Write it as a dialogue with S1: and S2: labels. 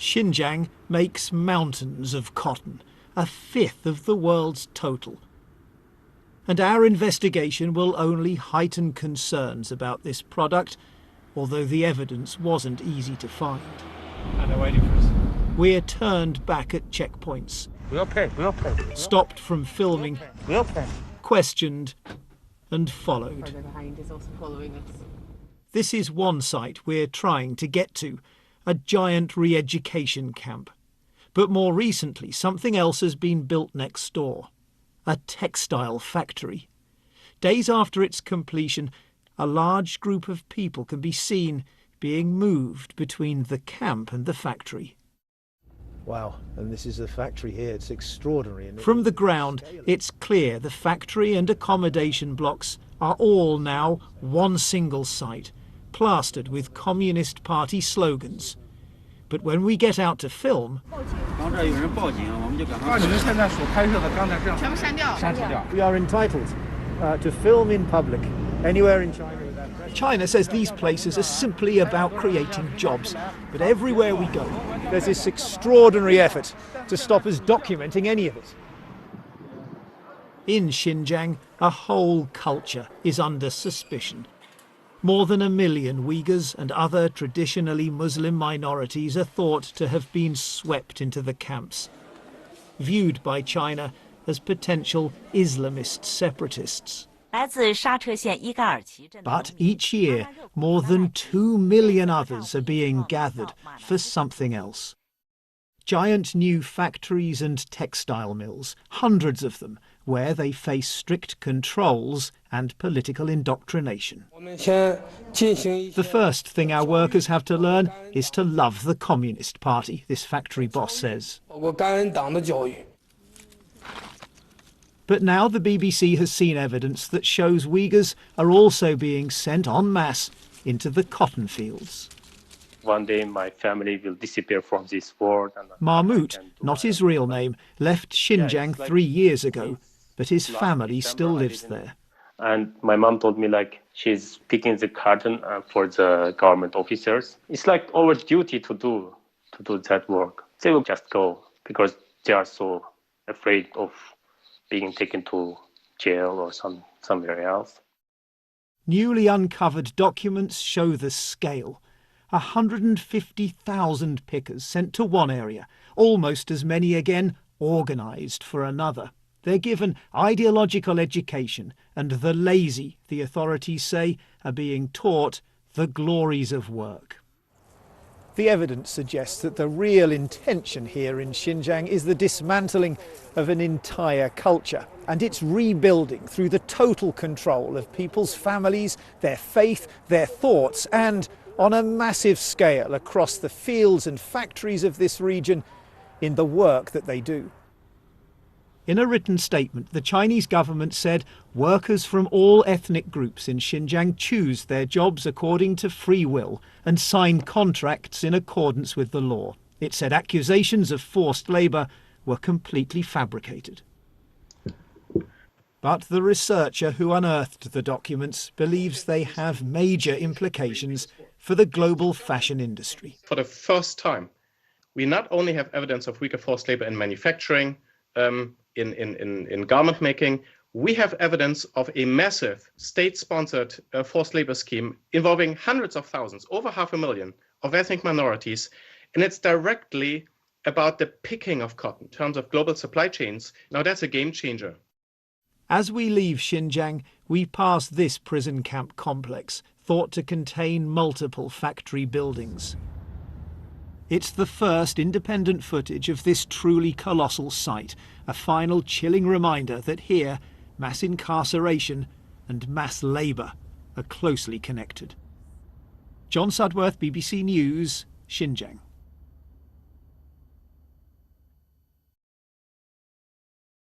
S1: Xinjiang makes mountains of cotton, a fifth of the world's total. And our investigation will only heighten concerns about this product, although the evidence wasn't easy to find.
S2: And they're waiting for us.
S1: We're turned back at checkpoints, stopped from filming, questioned and followed. This is one site we're trying to get to, a giant re-education camp. But more recently, something else has been built next door, a textile factory. Days after its completion, a large group of people can be seen being moved between the camp and the factory.
S3: Wow, and this is the factory here. It's extraordinary.
S1: From the ground, it's clear the factory and accommodation blocks are all now one single site, plastered with Communist Party slogans. But when we get out to film,
S3: we are entitled to film in public anywhere in China.
S1: China says these places are simply about creating jobs. But everywhere we go,
S3: there's this extraordinary effort to stop us documenting any of it.
S1: In Xinjiang, a whole culture is under suspicion. More than 1 million Uyghurs and other traditionally Muslim minorities are thought to have been swept into the camps, viewed by China as potential Islamist separatists. But each year, more than 2 million others are being gathered for something else. Giant new factories and textile mills, hundreds of them, where they face strict controls and political indoctrination. The first thing our workers have to learn is to love the Communist Party, this factory boss says. But now the BBC has seen evidence that shows Uyghurs are also being sent en masse into the cotton fields.
S4: One day my family will disappear from this world.
S1: Mahmoud, not his real name, left Xinjiang 3 years ago, but his family still lives there.
S4: And my mom told me she's picking the cotton for the government officers. It's like our duty to do that work. They will just go because they are so afraid of being taken to jail or somewhere else.
S1: Newly uncovered documents show the scale. 150,000 pickers sent to one area, almost as many again organised for another. They're given ideological education, and the lazy, the authorities say, are being taught the glories of work.
S3: The evidence suggests that the real intention here in Xinjiang is the dismantling of an entire culture and its rebuilding through the total control of people's families, their faith, their thoughts, and on a massive scale across the fields and factories of this region in the work that they do.
S1: In a written statement, the Chinese government said workers from all ethnic groups in Xinjiang choose their jobs according to free will and sign contracts in accordance with the law. It said accusations of forced labour were completely fabricated. But the researcher who unearthed the documents believes they have major implications for the global fashion industry.
S5: For the first time, we not only have evidence of Uyghur forced labour in manufacturing, in garment making, we have evidence of a massive state-sponsored forced labour scheme involving hundreds of thousands, over 500,000 of ethnic minorities, and it's directly about the picking of cotton in terms of global supply chains. Now that's a game changer.
S1: As we leave Xinjiang, we pass this prison camp complex, thought to contain multiple factory buildings. It's the first independent footage of this truly colossal site, a final chilling reminder that here, mass incarceration and mass labour are closely connected. John Sudworth, BBC News, Xinjiang.